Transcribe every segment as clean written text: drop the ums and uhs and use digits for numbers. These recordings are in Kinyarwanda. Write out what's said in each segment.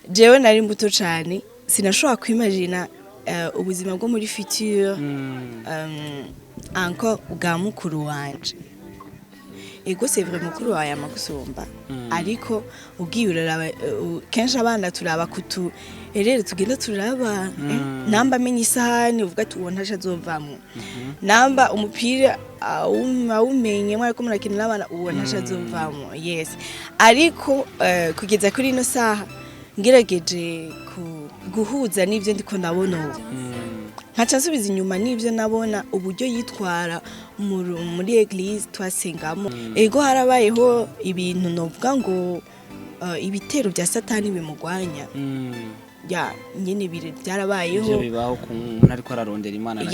jewe nari mbuto cyane sinashobora kwimagina ubuzima bwo muri future encore bwa mukuru wanje ego c'est vrai mukuru wawe amagusumba ariko ugiye uraraba kenshi abana turaba kutu rero tugenda turaba namba amenye isahani uvuga ati uwo ntaje azovamo namba umupira awumenye mwariko murakina n'abana uwo ntaje azovamo yes ariko kugeza kuri ino saha ngerageje guhuza n'ivyo ndiko ndabona ubu nkaca nsubiza inyuma n'ivyo nabona uburyo yitwara muri eglise twasengamo ego harabayeho ibintu novuga ngo ibitero bya satani bimugwanya ya nyene byarabayeho ivyo bibaho ku muntu ariko ararondera imana na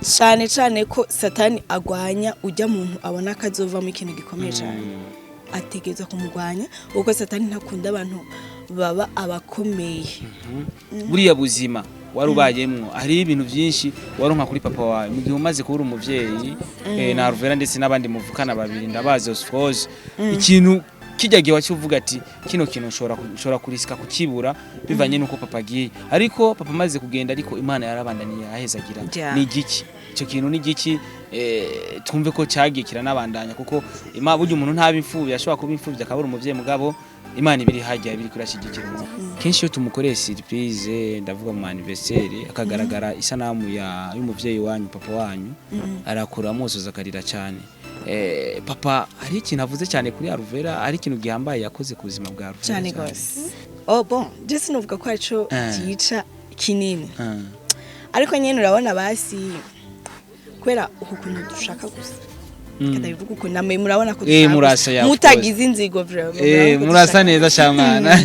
cyane cyane ko satani agwanya ujya muntu abona kazovamo ikintu gikomeye cyane ategeza kumugwanya uko satani ntakunda abantu baba abakomeye buriya buzima warubayemwo hari ibintu byinshi waronka kuri papa wawe mu gihe umaze kubura umuvyeyi na Ruvera ndetse n'abandi muvukana babiri ndabazi osfose ikintu kijyagiye wacyuvuga ati kino kintu ushobora kurisika kukibura bivanye nuko papa agiye ariko papa maze kugenda ariko imana yarabandaniye ahezagira ni igiki icyo kintu ni igiki twumve ko cyagiye kiranabandanya kuko burya umuntu ntabimfubye ashobora kuba imfubye akabura umuvyeyi mugabo imana ibiri hajya ibiri kurashigikira kenshi iyo tumukoreye surprise ndavuga mu anniversaire akagaragara isanamu y'umuvyeyi wanyu papa wanyu arakura amusoza akarira cyane papa hari ikintu avuze cyane kuri Ruvera hari ikintu gihambaye yakoze ku buzima bwa Ruvera cyane gose bon just nuvuga ko aco kica kinini ariko nyene urabona basi kwera ukuntu dushaka gusa kadabivuga uko namwe murabona ko mutagize inzigo murasa neza shamana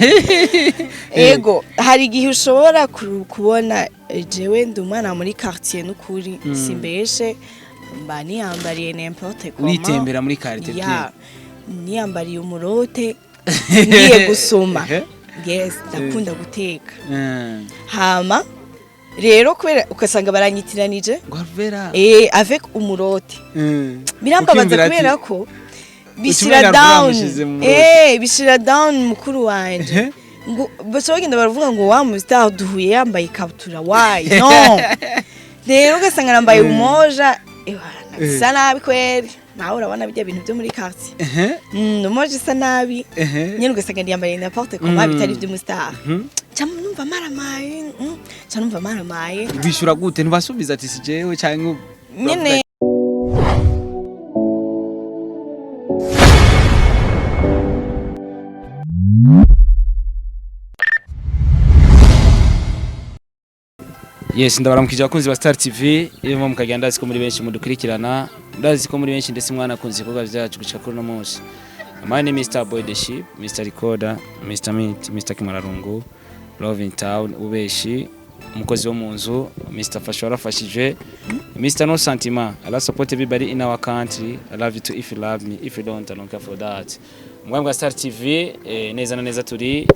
ego hari igihe ushobora kubona jewe ndi umwana muri quartier n'ukuri simbeshe mba niyambariye n'importe comment uritembera muri quartier niyambariye umurote ngiye gusoma yes ndakunda guteka hama rero kwera ukasanga baranyitiranije Ruvera avec umurote birambabaza kubera ko bishira down bishira down mukuru wanje ngo basogenda baravuga ngo wa mustar duhuye yambaye ikabutura why no rero ugasanga nambaye umoja bisa nabi kweri nawe urabona bijya bintu byo muri quartier umoja isa nabi nyine ugasanga ndiyambaye n'importe comment bitari by'umustar numva maramaye bishura gute ntibasubiza ati si jewe cyangwa nyene yes ndabaramukije abakunzi ba Star TV irimo mukagenda ndazi ko muri benshi mudukurikirana ndazi ko muri benshi ndetse mwana kunzi ibikorwa byacu guca kuri no munsi my name is Mr Boy the Sheep Mr Recorder Mr Mint Mr Kimararungu Love in Town ubeshi umukozi wo munzu Mr Fashora fashije Mr No Sentiment I love support everybody in our country I love you too if you love me if you don't I don't care for that mwambwa Star TV neza na neza turi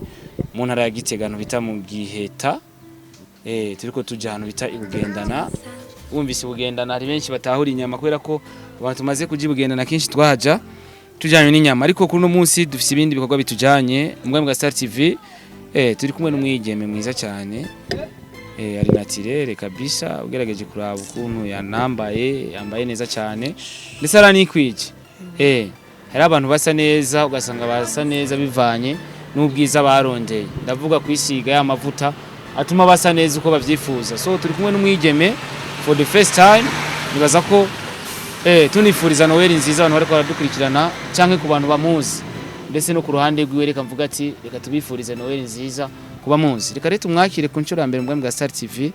mu ntara ya Gitega no bita mu Giheta turiko tujya hano bita ibugendana wumvise ibugendana hari benshi batahura inyama kubera ko abantu tumaze kujibugendana kenshi twahaja tujyanye n'inyama ariko kuri no munsi dufite ibindi bikorwa bitujanye mwambwa Star TV turi kumwe n'umwigeme mwiza cyane ari naturel kabisa ugerageje kuraba ukuntu yambaye neza cyane ndetse aranikwije hari abantu basa neza ugasanga basa neza bivanye n'ubwiza barondeye ndavuga kwisiga ya mavuta atuma basa neza uko bavyifuza so turi kumwe n'umwigeme for the first time nibaza ko tunifuriza Noel nziza abantu bariko baradukurikirana canke ku bantu bamuzi ndetse no ku ruhande rwiwe reka mvuga ati reka tubifurize Noel nziza kuba muzi reka rero tumwakire ku ncuro ya mbere mbwa bwa Star TV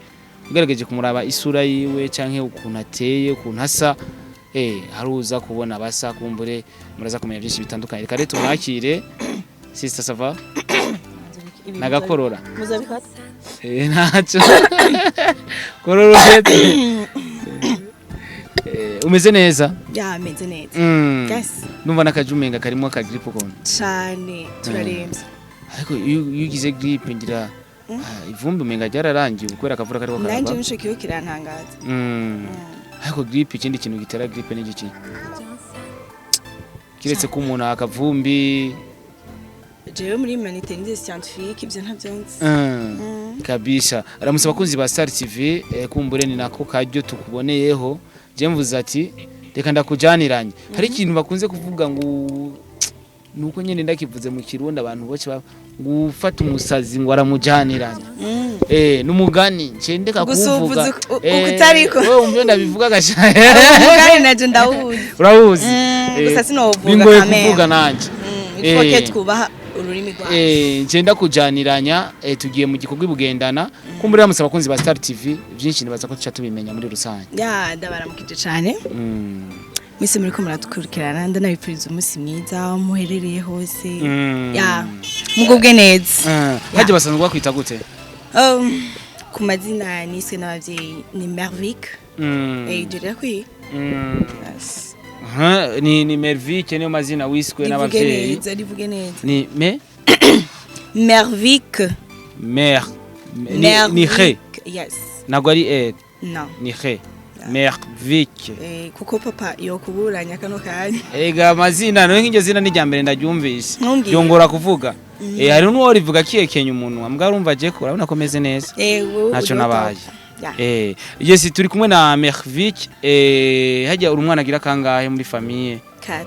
ugerageje kumuraba isura yiwe canke ukuntu ateye ukuntu asa haruza kubona basa kumbure muraza kumenya byinshi bitandukanye reka rero tumwakire sister Sava nagakorora muzabikata nacho kororo umeze neza ya meze neza yes numva nakajumenga karimo ka grip ukuntu cyane turaremza ariko iyo ugize gripe ngira ivumbi umenga ryararangiye ukwera akavura kariko karaba nanje nisho kiyo kirantangaza ariko gripe ikindi kintu gitera gripe n'igiki kiretse ko umuntu akavumbi jewe muri humanité ni scientifique ibyo ntabyonzi kabisa aramusaba abakunzi ba Star TV kumbure ni nako karyo tukuboneyeho je mvuze ati reka ndakujaniranye hari ikintu bakunze kuvuga ngo nuko nyene ndakivuze mu kirundi abantu boce gufata umusazi ngo aramujaniranye numugani nce ndeka kuvuga ukutariko wewe umvyo ndabivuga gashaya umugani naje ndawuzi urahuzi gusa sinovuga kuvuga nanje ifoke twubaha ururimi rwacu nce ndakujaniranya tugiye mu gikorwa ibugendana kumbure yamusaba abakunzi ba Star TV byinshi nibaza ko tuca tubimenya muri rusange ndabaramukije cyane mwese muriko muradukurikirana ndanabipfuriza umunsi mwiza muherereye hose mugubwe neza haje basanzwe bakwita gute ku mazina niswe n'abavyeyi ni Mervic jere kwi ni Mervic niyo mazina wiswe n'abavyeyi rivuge neza ni Mervic ni he yes nagwa ari no ni he Mervic kuko papa yo kuburanya kano kanya ega amazina no nk'iryo zina ni ryambere ndaryumvise byongora kuvuga hari n'uwo rivuga kiyekenya umuntu ambwa urumva je ko urabona ko meze neza ntaco nabaye yes turi kumwe na Mervic hajya urumwana agira kangahe muri famille 4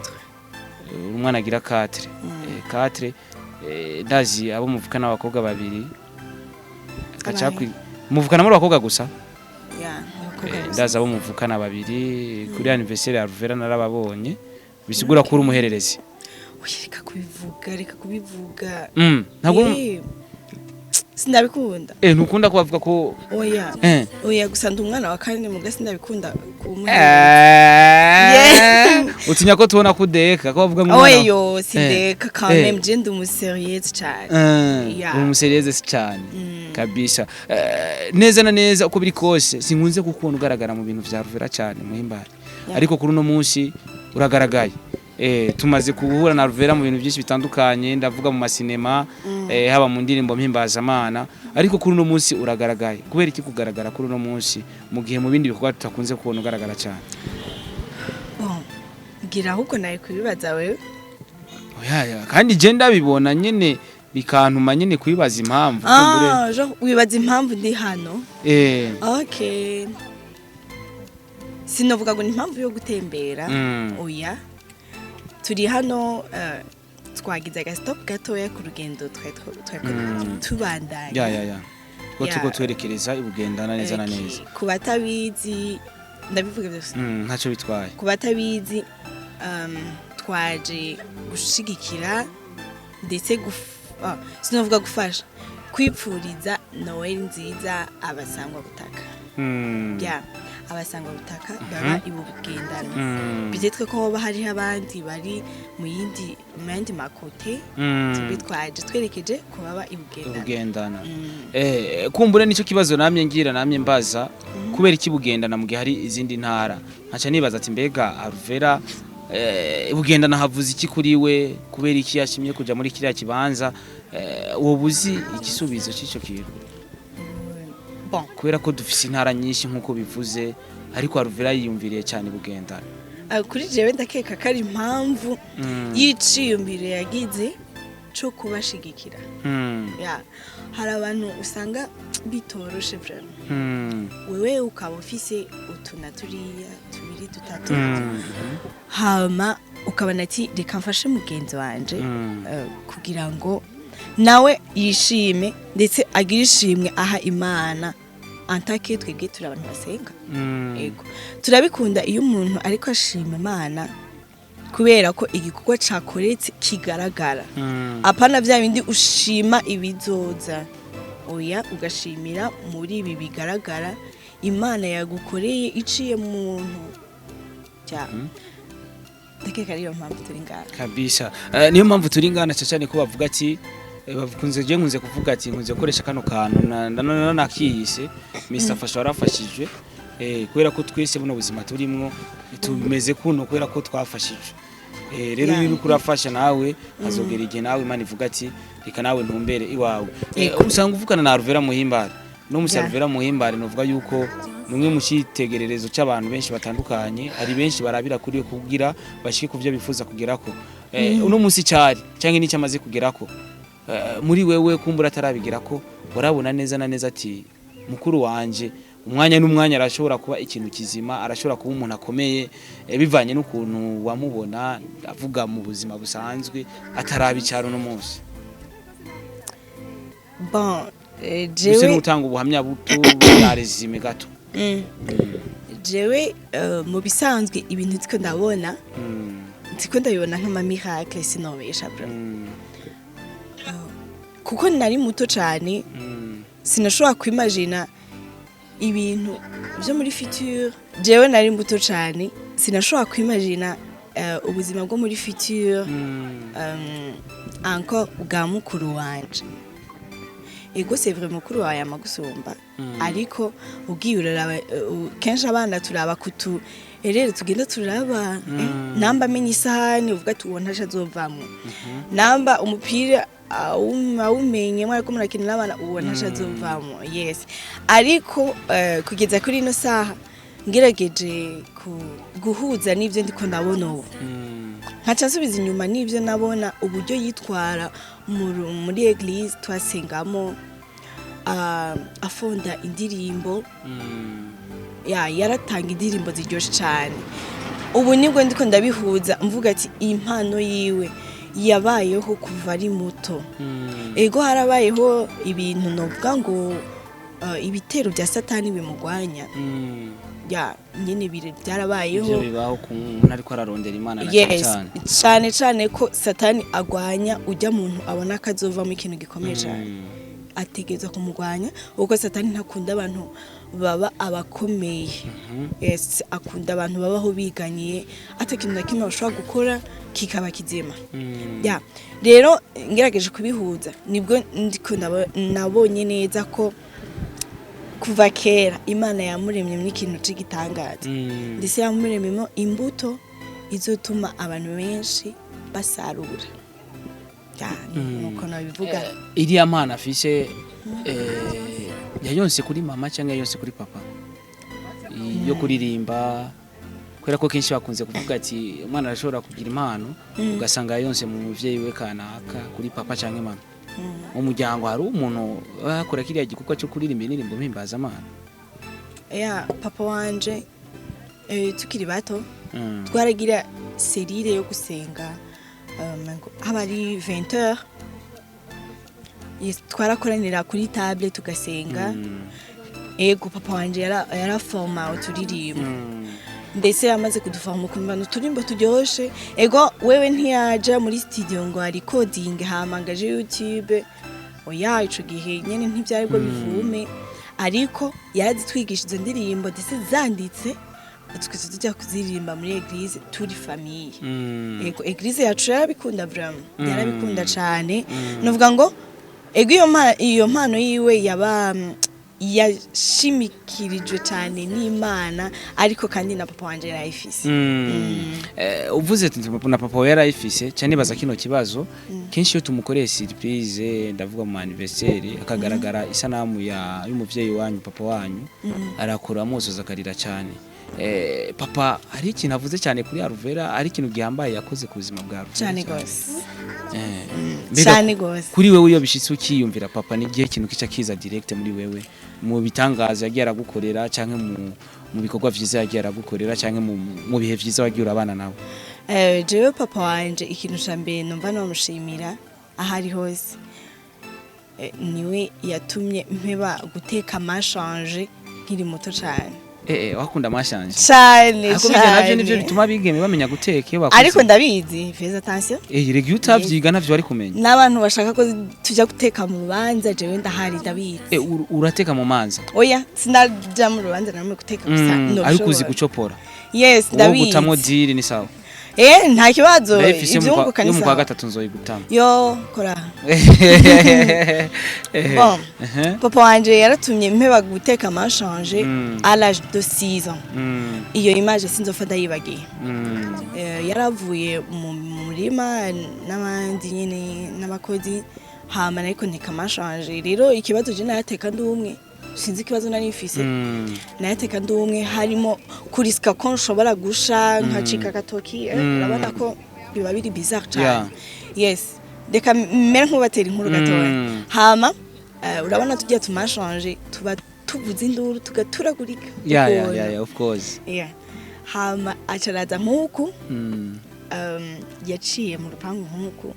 urumwana agira 4 ndazi abo muvukana abakobwa babiri akacakwi muvukana muri abakobwa gusa ndaza abo muvukana babiri kuri anniversaire ya Ruvera narababonye bisigura ko uri umuhererezi reka kubivuga ntabwo sindabikunda ntukunda kubavuga ko oya gusa ndi umwana wa kane muga sindabikunda utinya ko tubona kudeka ko bavuga ngo oyo sindeka quand même je ndi umuserieux cyane umuserieux cyane kabisa neza na neza uko biri kose sinkunze kukubona ugaragara mu bintu vya Ruvera cyane muhimbare ariko kuri uno munsi uragaragaye tumaze kubuhura na Ruvera mu bintu byinshi bitandukanye ndavuga mu masinema haba mu ndirimbo mpimbazamana ariko kuri uno munsi uragaragaye kubera iki kugaragara kuri uno munsi mu gihe mu bindi bikorwa tutakunze kubona ugaragara cyane gira ahubwo naye kubibaza wewe kandi je ndabibona nyene bikantuma nyene kwibaza impamvu wibaza impamvu ndi hano okay sinovuga ngo ni impamvu yo gutembera oya turi hano twagize agastop gatoya ku rugendo tubandanya tuko twerekereza ibugendana neza na neza ku batabizi ndabivuga byose ntacyo bitwaye ku batabizi twaje gushigikira ndetse sinovuga gufasha kwipfuriza Noel nziza abasangwa butaka abasangwa butaka baba ibugendana bizetwe ko hoba hari abandi bari mu yandi makote twaje twerekeje ko baba ibugendana kumbure nicyo kibazo namye ngira namye mbaza kubera iki bugendana mu gihe hari izindi ntara nkaca nibaza ati mbega Ruvera ibugendana havuze iki kuri we kubera iki yashimye kuja muri kiriya kibanza wobuzi igisubizo c'ico kintu kubera ko dufise intara nyinshi nkuko bivuze ariko Ruvera yiyumviriye cyane bugendana kuri jewe ndakeka kari impamvu yiciyumbire yagize cyo kubashigikira hari abantu usanga bitoroshe vraiment wewe ukaba ufise utuna turiya tubiri dutatu hama ukabona ati reka mfashe mugenzi wanje kugira ngo nawe yishime ndetse agira ishimwe aha Imana antake twebwe turi abantu basenga yego turabikunda iyo umuntu ariko ashima Imana kubera ko igikorwa cakoretse kigaragara apana bya bindi ushima ibizoza oya ugashimira muri ibi bigaragara Imana yagukoreye iciye mu muntu ndakeka ariyo mpamvu turi ngana kabisa niyo mpamvu turi ngana cyane ko bavuga ati bakunze je nkunze kuvuga ati nkunze gukoresha kano kantu nakiyise Mr Fasha warafashijwe kubera ko twese buno buzima turimwo tumeze kuno kubera ko twafashijwe rero iyo kurafasha nawe azogera igihe nawe Imana ivuga ati reka nawe ntumbere iwawe usanga uvugana na Ruvera Muhimbare no Ruvera Muhimbare novuga yuko numwe mu cyitegererezo cy'abantu benshi batandukanye ari benshi barabira kuri kugira bashike kuvyo bifuza kugerako uno munsi cyari cyangwa n'icyo amaze kugerako muri wewe kumbura atarabigira ko warabona neza na neza ati mukuru wanje umwanya n'umwanya arashobora kuba ikintu kizima, arashobora kuba umuntu akomeye bivanye n'ukuntu wamubona avuga mu buzima busanzwe atarabicaro no munsi. Bon, jewe n'utanga ubuhamya buto bwarezime gato. Jewe mu bisanzwe ibintu tiko ndabona tiko ndabibona nk'ama miracle sinobesha bro. Kuko nari muto cyane sinashobora kwimagina ibintu byo muri future. Jewe nari muto cyane sinashobora kwimagina ubuzima bwo muri future encore bwa mukuru wanje. Ego c'est vrai mukuru wawe amagusumba ariko ugiye uraraba kenshi abana turaba kutu rero tugenda turaba namba amenye isahani uvuga ati ubona azovamo namba umupira awumenye mwariko murakinira abana ubona azovamo. Yes, ariko kugeza kuri ino saha ngerageje guhuza n'ivyo ndiko ndabona ubu nkaca nsubiza inyuma n'ivyo nabona uburyo yitwara muri eglise twasengamo afonda indirimbo yaratanga indirimbo ziryoshe cyane. Ubu nibwo ndiko ndabihuza mvuga ati impano yiwe yabayeho kuva ari muto. Ego harabayeho ibintu novuga ngo ibitero bya satani bimugwanya nyene byarabayeho ivyo bibaho ku muntu ariko ararondera Imana na cyane cyane ko satani agwanya ujya muntu abona akazovamo ikintu gikomeye cyane ategeza kumugwanya uko satani ntakunda abantu baba abakomeye. Yes, akunda abantu babaho biganiye atakintu na kimwe bashobora gukora kikaba kizima. Rero ngerageje kubihuza nibwo ndiko nabonye neza ko kuva kera Imana yamuremye muri ikintu cy'igitangaza ndetse yamuremyemo imbuto izotuma abantu benshi basarura. Nuko nabivuga iriya mana afise yayonse kuri mama cyangwa yayonse kuri papa yo kuririmba kubera ko kenshi bakunze kuvuga ati umwana arashobora kugira impano ugasanga yayonse mu muvyeyi we kanaka kuri papa cyangwa mama. Mu muryango hari umuntu akora kiriya gikorwa cyo kuririmba indirimbo mpimbaza amana. Papa wanje tukiri bato twaragira serire yo gusenga haba ari 20h twarakoranira kuri table tugasenga. Ego papa wanje yarafoma uturirimbo ndetse yamaze kudufama kumva uturimbo turyoshe. Ego wewe ntiyaja muri studio ngo ari coding hamangaje YouTube oya ico gihe nyene ntibyari bwo bivume ariko yarazitwigisha izo ndirimbo ndetse zanditse tukise tujya kuzirimba muri eglise turi famille. Ego eglise yacu yarabikunda vraiment yarabikunda cyane novuga ngo ego iyo mpano yiwe yaba yashimikirijwe cyane n'Imana ariko kandi na papa wanje yarayifise. Uvuze ati na papa yarayifise cyane baza kino kibazo kenshi yo tumukoreye surprise ndavuga mu anniversaire akagaragara isanamu y'umuvyeyi wanyu papa wanyu arakora amusoza akarira cyane. Papa hari ikintu avuze cyane kuri Aruvera ari ikintu gihambaye yakoze ku buzima bwa Aruvera cyane gose cyane gose. Kuri wewe iyo bishitse ukiyumvira papa ni gihe ikintu kica kiza direct muri wewe mu bitangaza yagiye aragukorera cyangwa mu bikorwa vyiza yagiye aragukorera cyangwa mu bihe vyiza wagiye urabana nawe. Jewe papa wanje ikintu cyambere numva namushimira ahari hose niwe yatumye mpeba guteka amashanje nkiri muto cyane. Wakunda amashanje cyane ariko bijya navyo nivyo bituma bigeme bamenya guteka iyo bakuze. Ariko ndabizi feza attention rege utavyiga navyo ari kumenya n'abantu bashaka ko tujya guteka mu rubanza jewe ndahari ndabizi. Urateka mu manza? Oya sinaja mu rubanza namwe guteka gusa no ariko uzi gucopora. Yes ndabizi gutamwo diri ni sawa. Nta kibazo ivyunguka ni sawa. Yo mu kwa gatatu nzoyigutama yo kora. Bon papa wanje yaratumye mpeba guteka amashanje à l'âge de 6 ans. Iyo image sinzofa ndayibagiye. Yaravuye mu murima n'abandi nyene n'abakozi hama ariko nteka amashanje. Rero ikibazo je nateka ndumwe sinzi ikibazo nari mfise nateka ndumwe harimo kuriska ko nshobora gusha nkacika gatoki urabona ko biba biri bizarre cyane. Yes reka mere nk'ubatera inkuru gatoya hama urabona tugiye tumashanje tuba tuvuze induru tugaturagurika yeah of course hama acaraza nk'uku yaciye mu rupangu nk'uku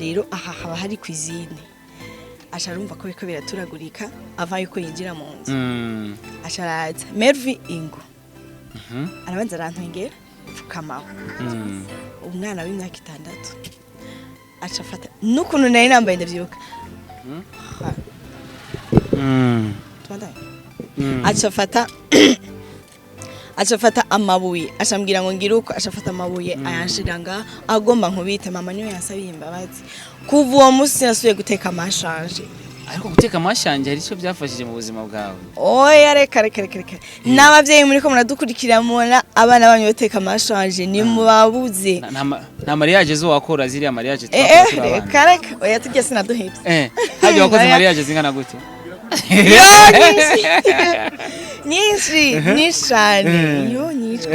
rero aha haba hari cuisine asharumva ko biko biraturagurika ava yuko yinjira mu nzu asharaza Mervi ingo arabanza arantwengera pfukamaho umwana w'imyaka 6 acafata n'ukuntu nari nambaye ndavyibuka acafata amabuye ashambwira ngo ngiruko ashafata amabuye ayanshiranga agomba nkubite mama niyo yasabiye imbabazi kuva uwo musi nasuye guteka amashanje ariko guteka amashanje hari cyo byafashije mu buzima bwawe oya reka n'abavyeyi muri ko muradukurikira mubona abana banyu bateka amashanje ni mubabuze nta mariage zo wakora ziriya mariage twakora reka oya tujye sinaduhebye haje wakoze mariage zingana gute nyinshi nishane yo nyitwo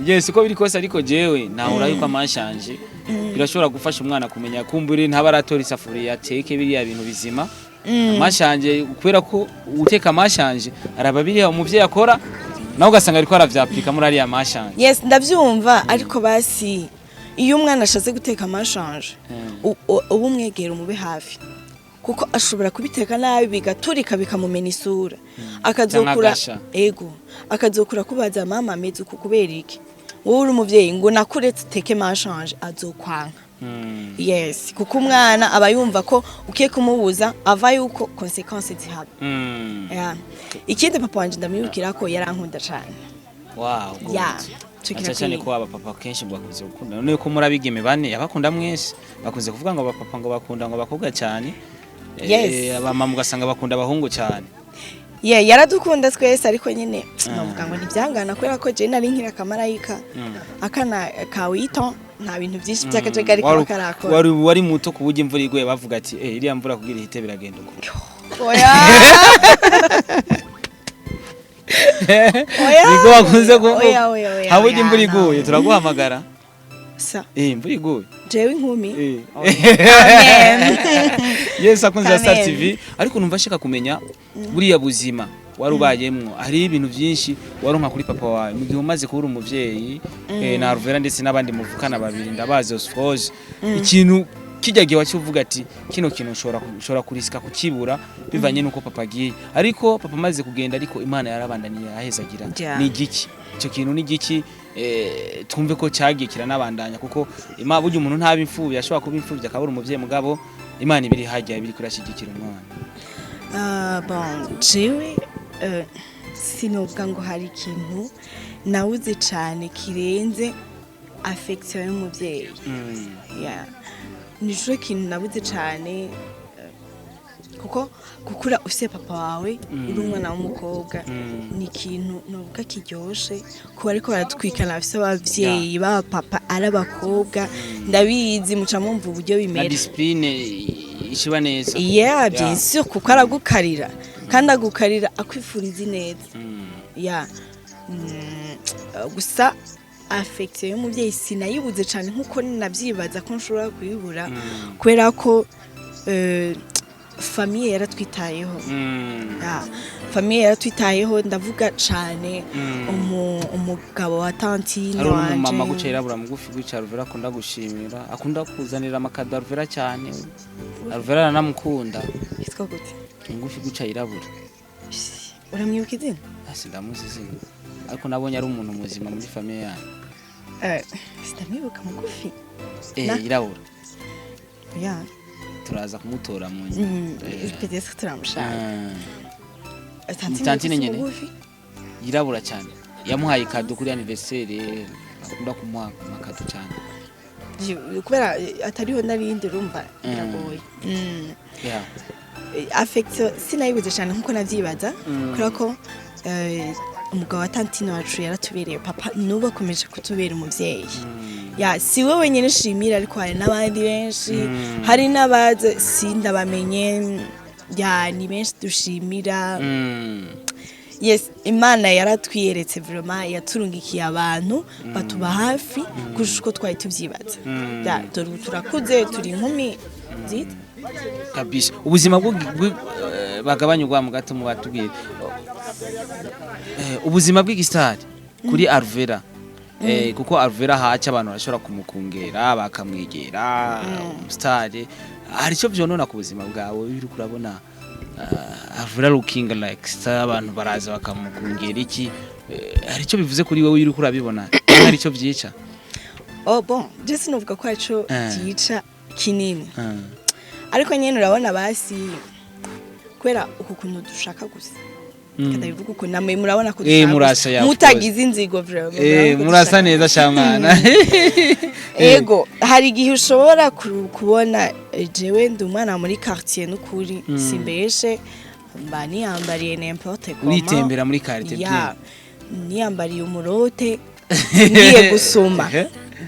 yes uko biri kose ariko jewe nahura yuko amashanje birashobora gufasha umwana kumenya kumbure ntabaratora isafuriya ateke biriya bintu bizima amashanje kubera ko uteka amashanje araba biriya umuvyeyi akora nawe ugasanga ariko aravyapika muri ariya amashanje yes ndavyumva ariko basi iyo umwana ashatse guteka amashanje ubu mwegera umube hafi kuko ashobora kubiteka nabi bigaturika bikamumena isura akazokura akazokura kubaza mama ameze uku kubera iki wowe uri umuvyeyi ngo nakuretse teke mashanje azokwanka yes kuko umwana aba yumva ko ukiye kumubuza ava yuko consequences zihaba ikindi papa wanje ndamwibukira ko yarankunda cyane wow cyane ko aba papa kenshi bakunze gukunda none ko murabigeme bane yabakunda mwese bakunze kuvuga ngo abapapa ngo bakunda ngo bakobwa cyane abamama ugasanga bakunda abahungu cyane yaradukunda twese ariko nyine navuga ngo ntibyangana kubera ko je nari nkira kamarayika akana kawito nta bintu byinshi by'akajagari karakora wari muto kubujya imvura iguye bavuga ati iriya mvura kugira ihite biragenda uko oya bigo wakunze ko habujya imvura iguye turaguhamagara imvura iguye jewe inkumi yes akunze Star TV ariko numva shaka kumenya buriya buzima warubayemwo hari ibintu byinshi waronka kuri papa wawe mu gihe umaze kubura umuvyeyi na Ruvera ndetse n'abandi muvukana babiri ndabazi osfoje ikintu kijyagiye wacyuvuga ati kino kintu ushobora kuriska kukibura bivanye nuko papa agiye ariko papa maze kugenda ariko Imana yarabandaniye ahezagira ni igiki icyo kintu ni igiki twumve ko cyagikira nabandanya kuko burya umuntu nta bimfubyi ashobora kuba imfubyi akabura umuvyeyi mugabo Imana ibiri hajya ibiri kurashigikira umwana bon jewe sinovuga ngo hari ikintu nawuze cyane kirenze affection y'umuvyeyi nico kintu nabuze cyane kuko gukura ufise papa wawe uri umwana w'umukobwa ni ikintu novuga kiryoshe kuba ariko baratwikana bafise abavyeyi ba papa ari abakobwa ndabizi muca mumva uburyo bimera na discipline ishiba neza bien sûr kuko aragukarira kandi agukarira akwifuriza neza gusa affection y'umuvyeyi sinayibuze cyane nkuko ninavyibaza ko nshobora kuyibura kubera ko famille yaratwitayeho famille yaratwitayeho ndavuga cyane umugabo wa tantine wanje mama gucera bura mugufi gwicara Ruvera akunda gushimira akunda kuzanira amakada Ruvera cyane Ruvera namukunda yitwa gute mugufi gucira bura uramwibuka izina ndamuzi izina ariko nabonye ari umuntu muzima muri famille yanyu sindamwibuka mugufi irabura ya turaza kumutora mu peut-être turamushaka tantine nyene yirabura cyane yamuhaye kado kuri anniversaire akunda kumuha makado cyane kubera atariho narindi rumva biragoye affection sinayibuze cyane nkuko navyibaza kubera ko umugabo wa tantine wacu yaratubereye papa nuba akomeje kutubera umuvyeyi si we wenyine nshimira ariko hari n'abandi benshi hari n'abaze sindabamenye ni benshi dushimira yes imana yaratwiyeretse vraiment yaturungikiye abantu batuba hafi kurusha uko twari tuvyibaza turakuze turi inkumi zita kabisa ubuzima bwo bagabanya ugwa mu gato mu batubwiye ubuzima bw'igistari kuri Alvera kuko Alvera haca abantu barashobora kumukungera bakamwegera umustari hari cyo vyonona ku buzima bwawe biri kurabona Alvera looking like star abantu baraza bakamukungera iki hari cyo bivuze kuri wowe uri kurabibona hari cyo vyica bon just novuga ko aco vyica kinini ariko nyene urabona basi kwera uko kuntu dushaka gusa kadabivuga uko namwe murabona ko dushaka mutagize inzigo vraiment murasa neza shamana ego hari igihe ushobora kubona jewe ndi umwana muri quartier n'ukuri simbeshe mbani yambariye n'importe comment uritembera muri quartier ya niyambariye umurote ngiye gusoma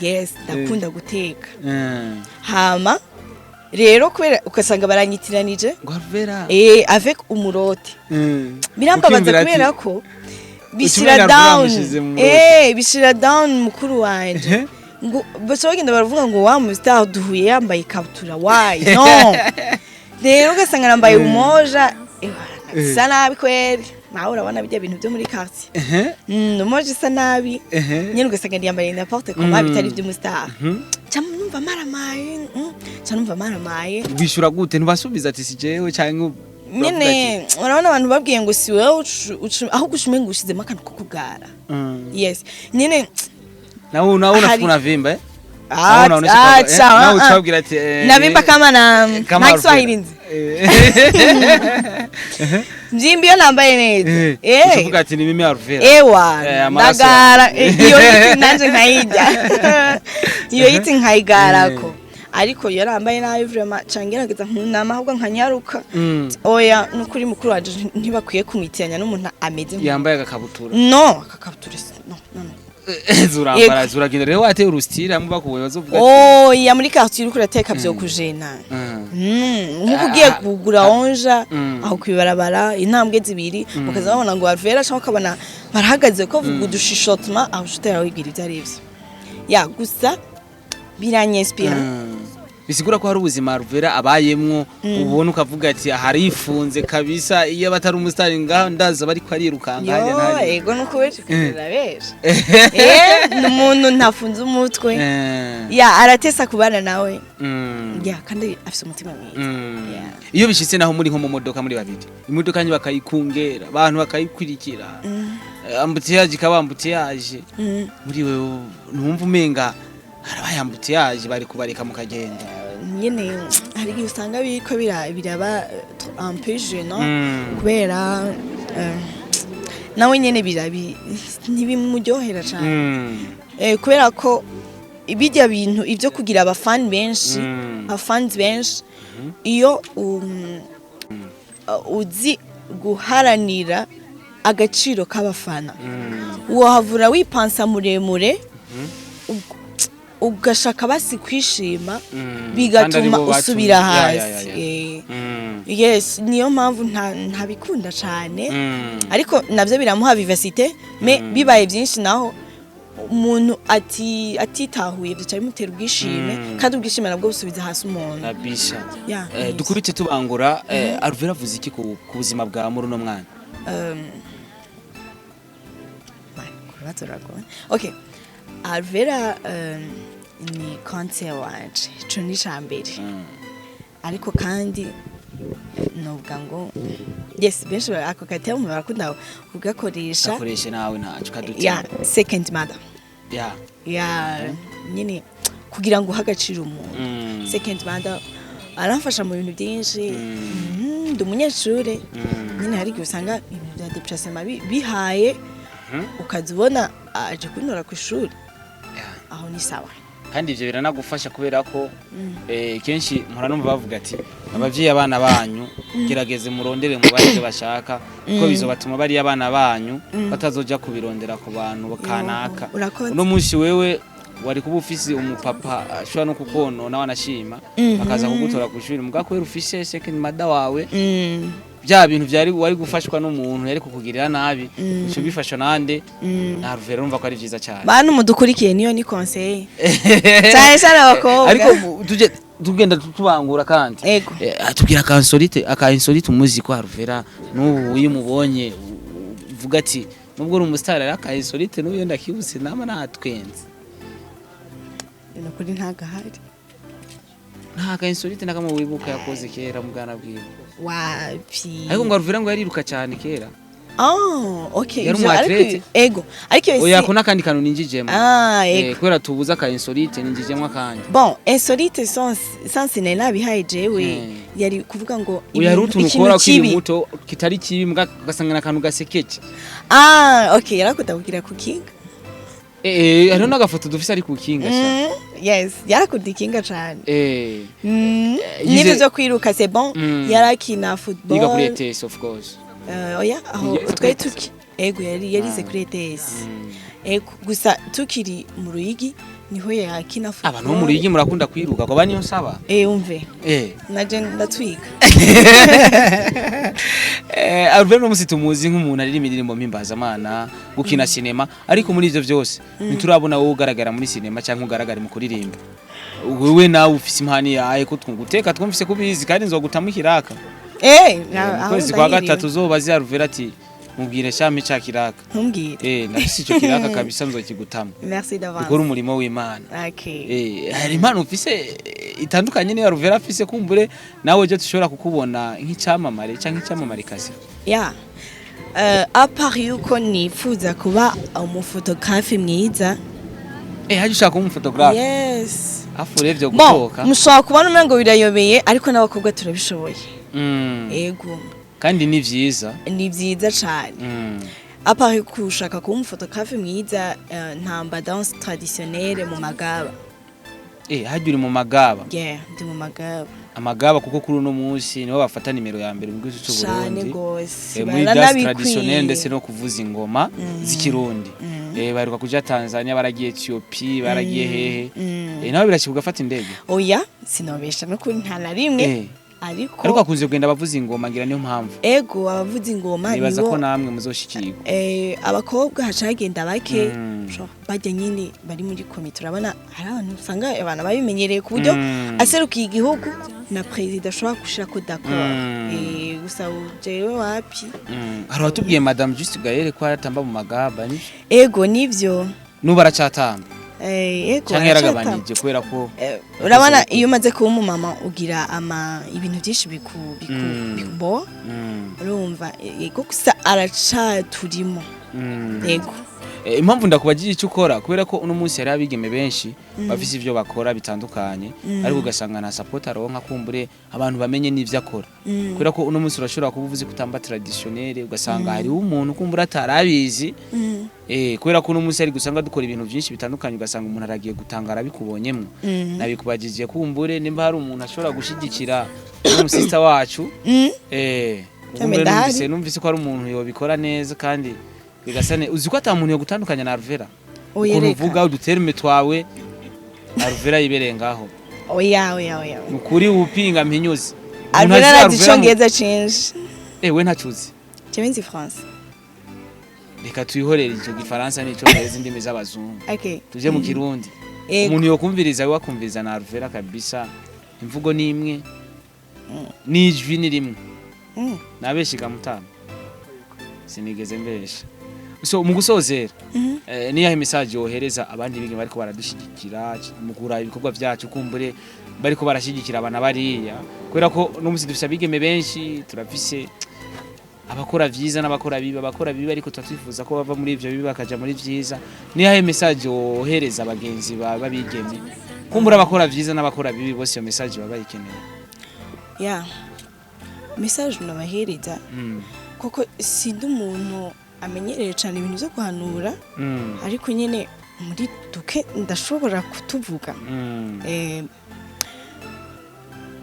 yes ndakunda guteka hama rero kubera ukasanga baranyitiranije Alvera avec umurote birambabaza kubera ko bishira down bishira down mukuru wanje ngo basogenda baravuga ngo wa mustar duhuye yambaye ikabutura why no rero ugasanga nambaye umoja sana bikweri nawe urabona bijya bintu byo muri quartier umoja isa nabi nyene ugasanga yambaye n'importe comment bitari by'umustar numva maramaye bishura gute ntubasubiza ati si jewe cyangwa nyene urabona abantu babwiye ngo si wewe aho gushume ngushizemo akantu ko kugara yes nyene nawe unafuna vimba nawe utabwira ati navimba kama na Kiswahili nzi mjimbi yo nambaye neza uvuga ati ni mimi Alvera ewa ndagara iyo yiti nanje nkayijya iyo yiti nkayigarako ariko yarambaye nayo vraiment cangerageza nkunama ahubwo nkanyaruka oya nukuri mukuru waje ntibakwiye kumwitiranya n'umuntu ameze yambaye agakabutura no akakabutura no zurambara zuragenda rero wateye urustira muba kuwe bazovuga ya muri quartier uriko urateka byo kujena nkuko ugiye kugura onja aho kwibarabara intambwe zibiri ukaza babona ngo Alvera cyangwa kabana barahagaze ko vuga udushishotma aho shutera wigira ibyo ari byo ya gusa biranyespira bisigura ko hari ubuzima Alvera abayemwo ubona ukavuga ati harifunze kabisa iyo batari umustari ngaho ndaza bari kwarirukanga hanya nari ego nuko weje kurabesha n'umuntu ntafunze umutwe ya aratesa kubana nawe ya kandi afise umutima mwiza iyo bishitse naho muri nko mu modoka muri babiri imodoka nyi bakayikungera abantu bakayikurikira ambutiyaje kabambutiyaje muri wewe numva umenga harabayambutiyaje bari kubareka mukagenda nyene hari igihe usanga biriko biraba un peu gênant kubera nawe nyene birabi ntibimuryohera cyane kubera ko ibijya bintu ivyo kugira abafans benshi iyo uzi guharanira agaciro k'abafana wohavura wipansa muremure ugashaka basi kwishima bigatuma usubira hasi yes niyo mpamvu ntabikunda cyane ariko navyo biramuha vivacité mais bibaye byinshi naho umuntu atitahuye byo cyari ubwishime kandi ubwishime nabwo busubiza hasi umuntu nabisha dukurike tubangura Alvera avuze iki ku buzima bwa muri no mwana okay Alvera ni concert wanje cyo ni cambere ariko kandi novuga ngo yes benshi ako katemu barakunda kugakoresha akoresha nawe ntacu kadutse second mother nyine kugira ngo hagacira umuntu second mother aramfasha mu bintu byinshi ndi umunyeshuri nyine hari usanga ibintu bya depression bihaye ukazibona aje kuntora ku ishuri aho ni sawa kandi ivyo biranagufasha kubera ko kenshi mpora numva bavuga ati abavyeyi abana banyu gerageze murondere mu bari bashaka ko bizobatuma bari abana banyu batazoja kubirondera ku bantu bakanaka uno munsi wewe wari kuba ufise umupapa ashobora no kukonona wanashima akaza kugutora ku ishuri muga kwera ufise second mother wawe bya bintu byari wari gufashwa n'umuntu yari kukugirira nabi uco bifasha nande na Ruvera urumva ko ari vyiza cyane bantu mudukurikiye niyo ni conseil cyane cyane abakobwa ariko tugenda tubangura kandi atubwira aka insolite umuzi ko Ruvera n'ubu uyimubonye uvuga ati nubwo uri umustar aka insolite n'uyo ndakibuse nama natwenze nukuri ntagahari ntaka insolite nakamwe wibuka yakoze kera mu bwana bwiwe wapi ariko ngo Ruvera ngo yariruka cyane kera okay yari umwatlete ego ariko oya ko nakandi kantu ninjijemo ego kwera tubuza ka insolite ninjijemo kandi bon insolite sans nena bihaye jewe yari kuvuga ngo uya rutu ukora kiri muto kitari kibi mbwa gasangana kantu gasekeje okay yarakudabwira kukinga hariho n'agafoto dufise ari kukinga cyane yes yarakudikinga cyane n'ibyo byo kwiruka c'est bon yarakina football yiga kuri ETS of course oya aho twari tuki ego yarize kuri ETS ego gusa tukiri mu Ruyigi niho yakina football abantu bo mu Ruyigi murakunda kwiruka ko bani yonsaba umve naje ndatwiga Ruvera no musita umuzi nk'umuntu ari imirimbo mpimbaza gukina cinema ariko muri ivyo byose ntiturabona wowe ugaragara muri cinema cyangwa ugaragara mu kuririmba wewe nawe ufise impani yawe ko twunguteka twumvise kubizi kandi nzogutamo ikiraka kwezi kwa gatatu uzobaza Ruvera ati mubwire shami ca kiraka ntumbwire nafise ico kiraka kabisa nzokigutamo merci d'avance ukora umurimo w'Imana okay hari impano ufise itandukanye niyo Ruvera afise kumbure nawe je tushobora kukubona nk'icyamamare cyangwa nk'icyamamare kazi à part yuko nifuza kuba umufotografe mwiza haje ushaka umufotografe yes afurevyo gutoka mushaka kubona umengo birayobeye ariko n'abakobwa turabishoboye ego kandi ni vyiza cyane à part kushaka kuba umufotografe mwiza ntamba danse traditionnelle mu magaba haje uri mu magaba ndi mu magaba amagaba kuko kuri uno munsi niho bafata nimero ya mbere mu gihugu cy'u Burundi muri danse danse traditionnelle ndetse no kuvuza ingoma z'ikirundi baruka kuja Tanzania baragiye Ethiopia baragiye hehe naho birashibuka gafata indege oya sinobesha no kuri nta na rimwe ariko akunze kugenda abavuza ingoma ngira niyo mpamvu ego abavuza ingoma nibaza ko namwe muzoshikirwa abakobwa hacagenda bake bajya nyine bari muri komite urabona hari abantu usanga abantu babimenyereye ku buryo aserukiye igihugu na president ashobora gushira ko d'accord gusa jewe wapi hari watubwiye madame Juste Gaëlle ko atamba mu magaba ni ego nivyo nubaracatamba ego cyangwa yaragabanije kubera ko urabona iyo umaze kuba umumama ugira ibintu byinshi bikubo urumva ego gusa aracaturimo ego impamvu ndakubagira icyo ukora kubera ko uno munsi hari abigeme benshi bafise ivyo bakora bitandukanye ariko ugasanga na support aronka kumbure abantu bamenye n'ivyo akora kubera ko uno munsi urashobora kubuvuze kutamba traditionnelle ugasanga hari umuntu kumbura atarabizi kubera ko uno munsi ari gusanga dukora ibintu byinshi bitandukanye ugasanga umuntu aragiye gutangara bikubonyemwe nabikubagije kumbure nimba hari umuntu ashobora gushigikira umusista wacu numvise ko ari umuntu yobikora neza kandi bigasane uziko atamuntu yo gutandukanya na Ruvera uvuga uduterme twawe na Ruvera yibereye ngaho oya mukuri upinga mpinyuzi Ruvera arazichongeza change we ntacuzi jewe nzi France reka tuyihorere icyo gifaransa nico neza indimi z'abazungu tuje mu kirundi umuntu yo kumviriza we akumviriza na Ruvera kabisa imvugo ni imwe n'ijwi ni rimwe nabeshiga mutama sinigeze mbesha so mu gusozera niyahe message yohereza abandi bige bariko baradushigikira mu kura ibikorwa byacu kumbure bariko barashigikira abana bariya kubera ko no musi dufise abigeme benshi turafise abakora vyiza n'abakora bibi ariko tutwifuza ko bava muri ivyo bibi bakaja muri vyiza niyahe message yohereza abagenzi babigeme kumbura abakora vyiza n'abakora bibi bose iyo message baba bayikeneye message nabahereza koko sindi umuntu amenyereye cyane ibintu byo guhanura ariko nyine muri duke ndashobora kutuvuga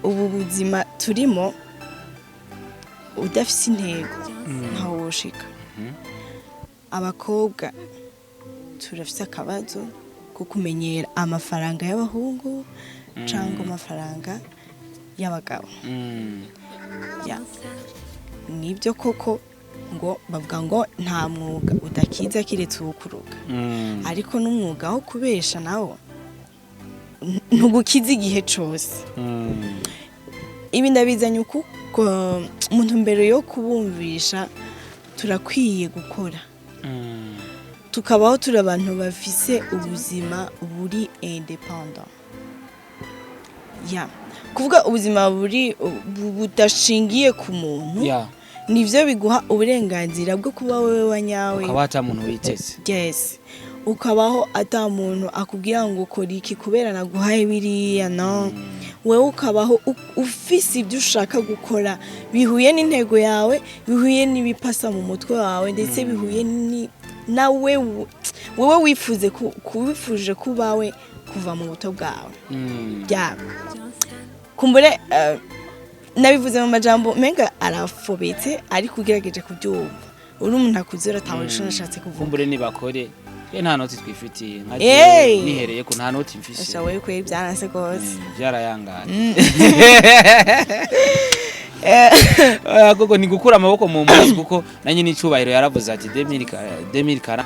ubu buzima turimo udafise intego ntaho woshika abakobwa turafise akabazo ko kumenyera amafaranga y'abahungu cyangwa amafaranga y'abagabo nibyo koko ngo bavuga ngo nta mwuga udakiza kiretse uwukuruga ariko n'umwuga wo kubesha nawo ntugukiza igihe cyose ibi ndabizanye uko umuntu mbere yo kubumvisha turakwiye gukora tukabaho turi abantu bafise ubuzima buri independent kuvuga ubuzima buri budashingiye ku muntu nivyo biguha uburenganzira bwo kuba wewe wanyawe ukaba ata muntu witeze yes ukabaho ata muntu akubwira ngo ukora iki kubera naguhaye biriya no wewe ukabaho ufise ibyo ushaka gukora bihuye n'intego yawe bihuye n'ibipasa mu mutwe wawe ndetse bihuye nawe wewe wifuje kubawe kuva mu buto bwawe kumbure nabivuze mu majambo menga arafobetse ariko ugerageje kubyumva uri umuntu akuzera atawe isho nashatse kuvuga kumbure nibakore nta noti twifitiye nihereye ko nta noti mfise ashawe kweri byaranse gose byarayangana gogo ni gukura amaboko mu mpuzu kuko nanjye n'icubahiro yaravuze ati 2040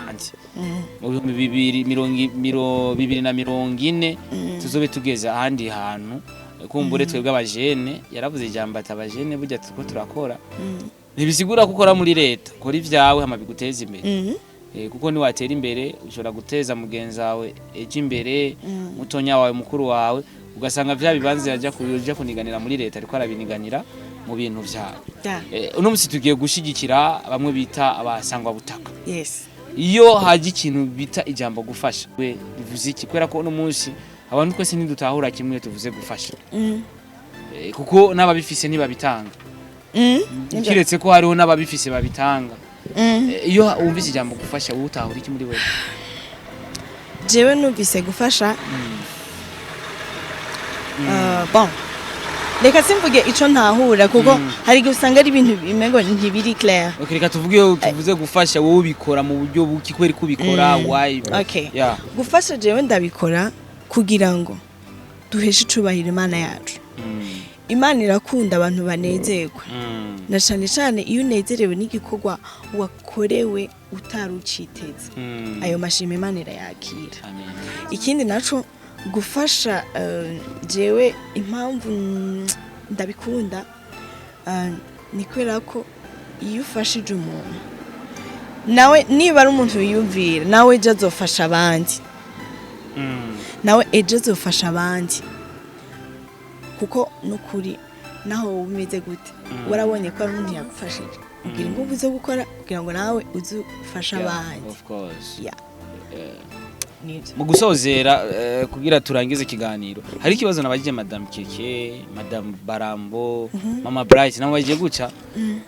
mu 2040 tuzobe tugeze ahandi hantu kumbure twebwe abajene yaravuze ijambo ati abajene burya tuko turakora nibisigura gukora muri leta kora ivyawe hama biguteza imbere kuko ni watera imbere ushobora guteza mugenzi wawe eje imbere mutonya wawe mukuru wawe ugasanga vya bibanze yaja kuniganira muri leta ariko arabiniganira mu bintu vyawe uno musi tugiye gushigikira bamwe bita abasangwa butaka iyo haje ikintu bita ijambo gufasha we bivuze iki kwera ko uno musi abantu twese ntidutahura kimwe tuvuze gufasha kuko n'ababifise ntibabitanga kiretse ko hariho n'ababifise babitanga iyo wumvise ijambo gufasha wowe utahura iki muri wewe jewe numvise gufasha bon reka simvuge ico ntahura kuko hari gusanga ari ibintu bimengo ntibiri clair reka tuvuge tuvuze gufasha wowe ubikora mu buryo buki kweri kubikora why gufasha jewe ndabikora kugira ngo duheshe icubahiro Imana yacu Imana irakunda abantu banezerwa na cyane iyo unezerewe n'igikorwa wakorewe utaruciteze ayo mashimwe Imana irayakira ikindi naco gufasha jewe impamvu ndabikunda ni kwera ko iyo ufashije umuntu nawe niba ari umuntu wiyumvira nawe ejo azofasha abandi nawe ejo azofasha abandi kuko nukuri naho umeze gute warabonye ko ari umuntu yagufashije ugira ingufu zo gukora kugira ngo nawe uzufasha abandi of course nibyo mu gusozera kugira turangize ikiganiro hari ikibazo nabajije Madame Keke Madame Barambo Mama Bright nabajije guca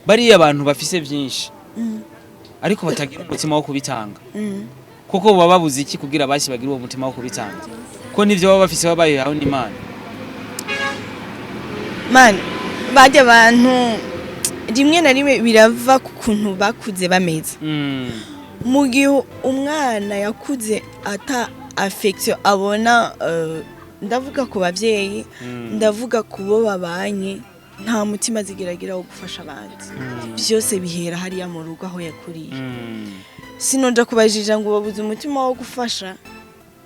bari abantu bafise byinshi ariko batagira umutima wo kubitanga kuko baba babuze iki kugira basi bagira uwo mutima wo kubitanga ko nivyo baba bafise babayeho n'Imana man bajya abantu rimwe na rimwe birava ku kuntu bakuze bameze mu gihe umwana yakuze ata affection abona ndavuga ku bavyeyi ndavuga ku bo babanye nta mutima zigeragira wo gufasha abandi byose bihera hariya mu rugo aho yakuriye sinoja kubajija ngo babuze umutima wo gufasha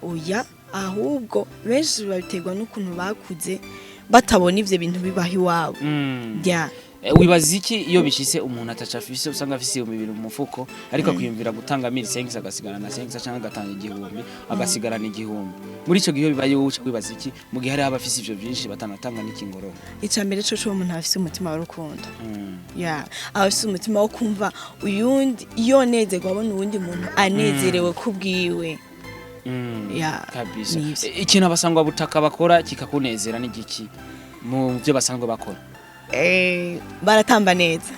oya ahubwo benshi babiterwa n'ukuntu bakuze batabona ivyo bintu bibaho iwabo wibaza iki iyo bishise umuntu atacafise usanga afise umubiri mu mufuko ariko kwiyumvira gutanga 1500 agasigara na 500 cyangwa agatanga igihumbi agasigarana igihumbi muri ico gihe bibaye wowe wibaza iki mu gihe hari abafise ivyo byinshi batanatanga n'ikingoro icambere cyo umuntu afise umutima w'urukundo afise umutima wo kumva uyundi iyo nezerwa abona uwundi muntu anezerewe kubwiwe kabisa ikintu abasangwa butaka bakora kikakunezera n'igiki mu byo basanzwe bakora baratamba neza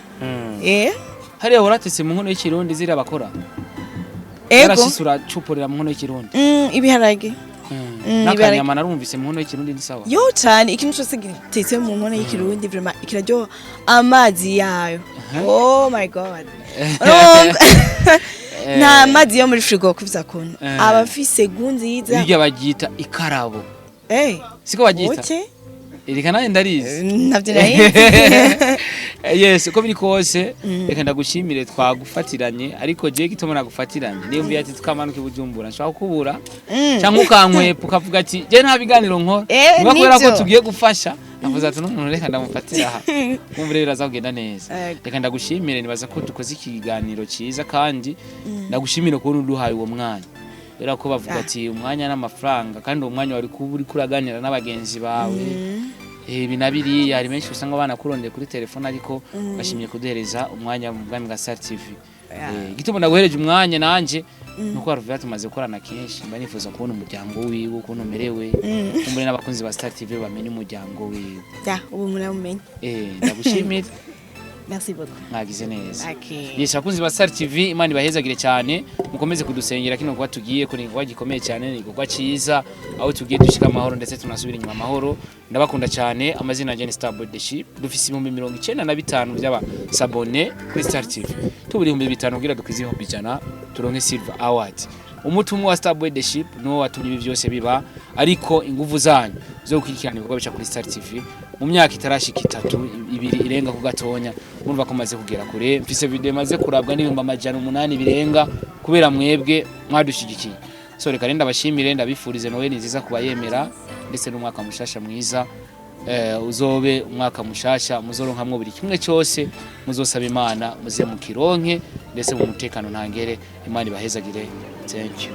hariya horatse mu nkono y'ikirundi zira bakora barashisura cuporera mu nkono y'ikirundi ibiharage nakanyama narumvise mu nkono y'ikirundi ni sawa yo cyane ikintu cyose gitetse mu nkono y'ikirundi vraiment ikiraryo amazi yayo oh my god nta mazi yo muri frigo kuvuza kuntu abafise gunzi yiza bijya bagita ikarabo siko bagita reka nawe ndarizi navyo nayizi yes uko biri kose reka ndagushimire twagufatiranye ariko je gituma nagufatiranye niyo mbiye ati tukamanuka ibujumbura nshaka kubura cyangwa ukankwepa ukavuga ati je nta biganiro nkora niba kubera ko tugiye gufasha navuze ati n'umuntu reka ndamufatira aha kumva rero azagenda neza reka ndagushimire nibaza ko dukoze ikiganiro cyiza kandi ndagushimire ko uruhaye uwo mwanya era ko bavuga ati umwanya n'amafaranga kandi uwo mwanya wari kuba uri kuraganira n'abagenzi bawe binabiri hari menshi usanga abana kurondeye kuri telefone ariko bashimye kuduhereza umwanya mu bwami bwa Star TV gituma ndaguhereje umwanya nanje nuko Aruvia tumaze gukorana kenshi mba nifuza kubona umuryango wiwe ukuntu umerewe kumbure n'abakunzi ba Star TV bamenye umuryango wiwe ubu muramenye ndagushimira merci beaucoup mwagize neza yes abakunzi ba Star TV imana ibahezagire cyane mukomeze kudusengera kino kwa tugiye ko ni gikomeye cyane ni kwa cyiza aho tugiye dushika amahoro ndetse tunasubira inyuma amahoro ndabakunda cyane amazina ya Star Boy The Ship dufise 95 by'aba sabone kuri Star TV tuburi 500 kugira dukwize 100 turonke Silver Award umutumwa wa Star Boy The Ship no watumye ibi byose biba ariko ingufu zanyu zo gukurikirana ibikorwa bica kuri Star TV mu myaka itarashika 2 irenga ku gatonya murumva ko maze kugera kure mfise video maze kurabwa n'ibihumbi 800 birenga kubera mwebwe mwadushigikiye so reka renda bashimire ndabifurize Noel nziza kuba yemera ndetse n'umwaka mushasha mwiza uzobe umwaka mushasha muzoronkamwe buri kimwe cyose muzosaba Imana muze mu kironke ndetse mu mutekano ntangere Imana ibahezagire thank you